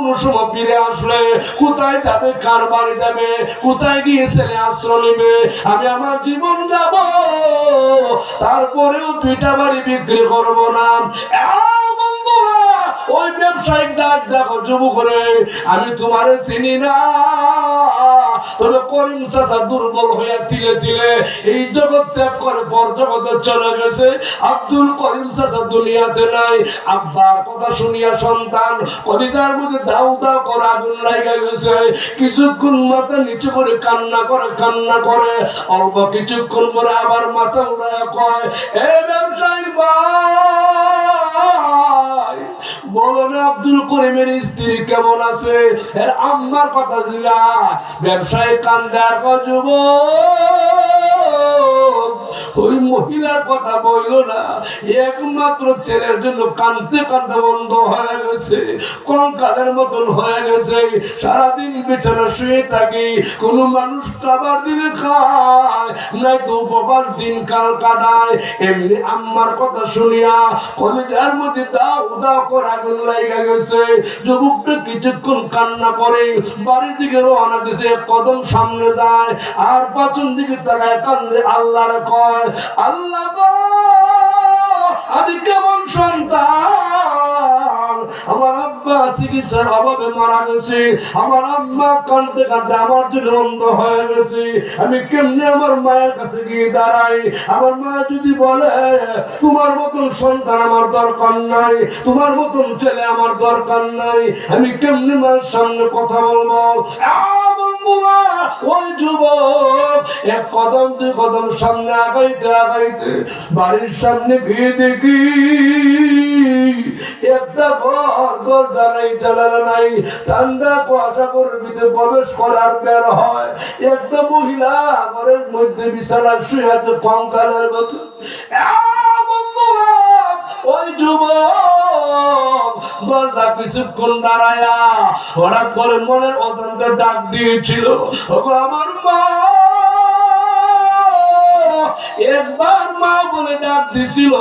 কোনো সময় ফিরে আসলে কোথায় যাবে, কার বাড়ি যাবে, কোথায় গিয়ে ছেলে আশ্রয় নেবে, আমি আমার জীবন যাব, তারপরেও পিঠা বাড়ি বিক্রি করবো না। ওই ব্যবসায়িক ডাক দেখো যুবক করে, আমি তোমারে চিনি না, তবে করিম চাচা দুর্বল হইয়া তিলে তিলে এই জগৎ ত্যাগ করে পর জগতে চলে গেছে। আব্দুল করিম চাচা দুনিয়াতে নাই। আব্বার কথা শুনিয়া সন্তান কলিজার মধ্যে দাউ দাউ করে আগুন লাগা গেছে। কিছুক্ষণ মাথা নিচু করে কান্না করে অল্প কিছুক্ষণ পরে আবার মাথা উড়াইয়া কয়, এ ব্যবসায়ী ভাই বলো না আব্দুল করিমের স্ত্রী কেমন আছে, এর আম্মার কথা জিগা। ব্যবসায়ী কান্দে আর যুবক ওই মহিলার কথা বইল না, একমাত্র ছেলের জন্য কান্দতে কান্দতে বন্ধ হয়ে গেছে, কঙ্কালের মতন হয়ে গেছে। সারাদিন বিছানা শুয়ে থাকি, কোন মানুষ খাবার দিলে খায়, নাই তো উপবাস দিন কাল কাটায়। এমনি আম্মার কথা শুনিয়া কলিজার মধ্যে দাও দাও করে আগুন লাগা গেছে। যুবকটা কিছুক্ষণ কান্না করে বাড়ির দিকে রওনা দিছে, কদম সামনে যায় আর পাঁচন দিকে তাকায় কান্দে, আল্লাহরে কয়, আল্লাহ গো আমি কেমন সন্তান, আমার আব্বা চিকিৎসার অভাবে মারা গেছে, আমার আম্মা কাঁদতে কাঁদতে আমার জন্য অন্ধ হয়ে গেছে, আমি কেমনে আমার মায়ের কাছে গিয়ে দাঁড়াই? আমার মা যদি বলে তোমার মতন সন্তান আমার দরকার নাই, তোমার মতন ছেলে আমার দরকার নাই, আমি কেমনে মায়ের সামনে কথা বলবো? ওই যুবক এক কদম দুই কদম সামনে আগাইতে আগাইতে বাড়ির সামনে গিয়ে দেখি একটা ঘর, দরজা নাই, জানালা নাই, ঠান্ডা কুয়াশা করে ভিতরে প্রবেশ করার বের হয়। একটা মহিলা ঘরের মধ্যে বিছানায় শুয়ে আছে কঙ্কালের মতো। ওই যুবক দরজা কিছুক্ষণ দাঁড়ায়া হঠাৎ করে মনের অজান্তে ডাক দিয়েছিল, ওগো আমার মা। একবার মা বলে ডাক দিছিল।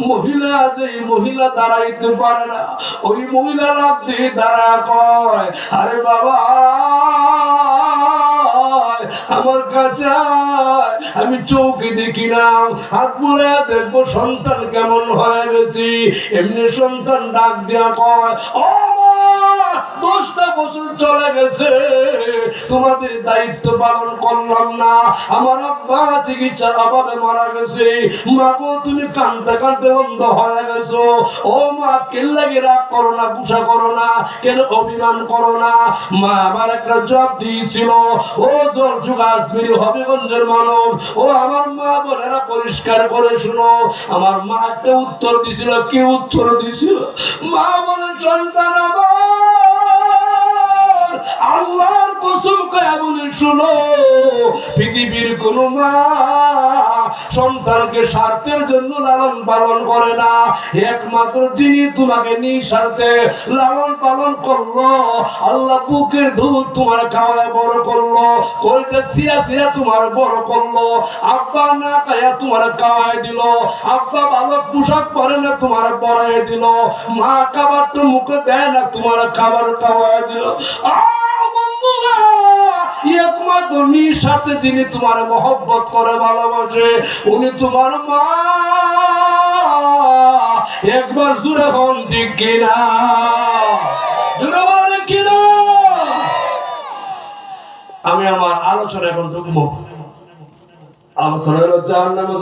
মহিলা, যে মহিলা দাঁড়াইতে পারে না, ওই মহিলা লাফ দিয়ে দাঁড়া কয়, আরে বাবা আমার কাছে আমি চৌকি দেখি না, হাত মুড়ে দেখবো সন্তান কেমন হয়ে গেছি। এমনি সন্তান ডাক দিয়া কয়, ও 10টা বছর চলে গেছে, তোমাদের দায়িত্ব পালন করলাম না, আমার আব্বা চিকিৎসার অভাবে মারা গেছে, মা গো তুমি কাঁদতে কাঁদতে বন্ধ হয়ে গেছো। ও মা কেল্লাগে রাগ করো না, গুসা করো না, কেন অভিমান করো না? মা আবার একটা জবাব দিয়েছিল, ও জলযুগ আজমিরি হবিগঞ্জের মানুষ, ও আমার মা বোনেরা পরিষ্কার করে শুনো। আমার মা একটা উত্তর দিছিল। কি উত্তর দিছিল? মা বলে, সন্তান আমার আল্লাহর কসম করে বলে শুনো, পৃথিবীর কোন মা সন্তানকে স্বার্থের জন্য লালন পালন করে না, একমাত্র যিনি তোমাকে নিঃস্বার্থে লালন পালন করলো, আল্লাহ বুকের দুধ তোমার খাওয়ায় বড় করলো, কলিজা সিরা সিরা তোমার বড় করলো, আব্বা না খায়া তোমার খাওয়ায় দিল, আব্বা ভালো পোশাক পরে না তোমার পরায় দিল, মা খাবার তো মুখে দেয় না তোমার খাবার খাওয়ায় দিল। একমাত্র নিঃস্বার্থে যিনি তোমার মহব্বত করে ভালোবাসে, উনি তোমার মা। একবার জুড়ে হন ঠিক কিনা? জুড়ে বলেন কিনা? আমি আমার আলোচনা এখন ঢুকবো। আলোচনা হলো জাহান্নামে